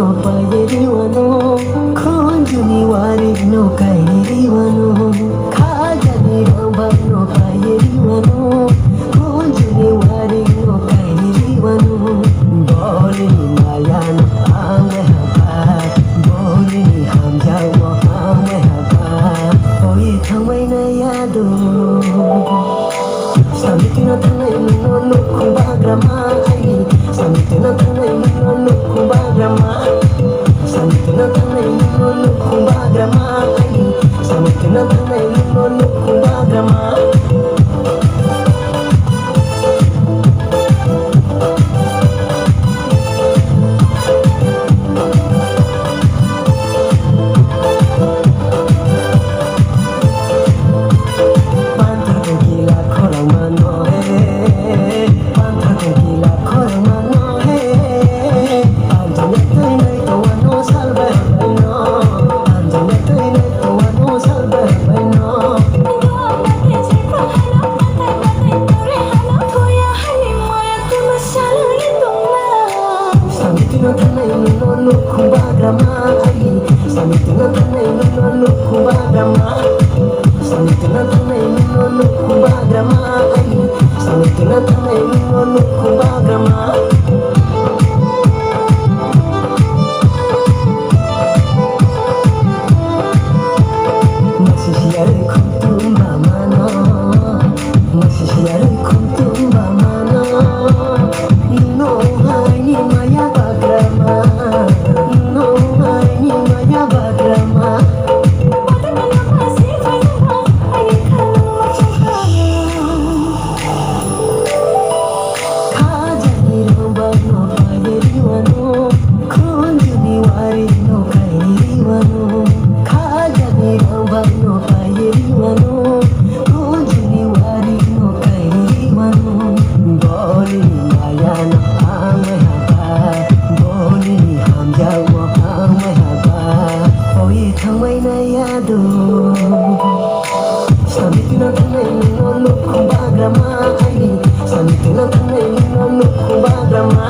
no payeriwano khonjuni wari no kairiwano khajani ramba no payeriwano khonjuni wari no kairiwano boli mayano ame haba boli hamjawo ame haba oye thamai na yado Samitina tanay no kubagrama Samitina tanay no kubagrama Samitina tanay no kubagrama Samitina tanay no kubagrama Samitina tanay no kubagrama Samitina tanay no kubagrama Samitina tanay no kubagrama Samitina tanay no kubagrama Masisiyari kuntumba mano Masisiyari kuntumba mano No hay ni maya bagrama No hay ni maya bagrama Khajani ramba no payeriwano khonjuni wari no kairiwano Khajani ramba no payeriwano khonjuni wari no kairiwano boli mayano ame haba boli hamjawo ame haba oye thamai na yado Samitina tanay no kubagrama Samitina tanay no kubagrama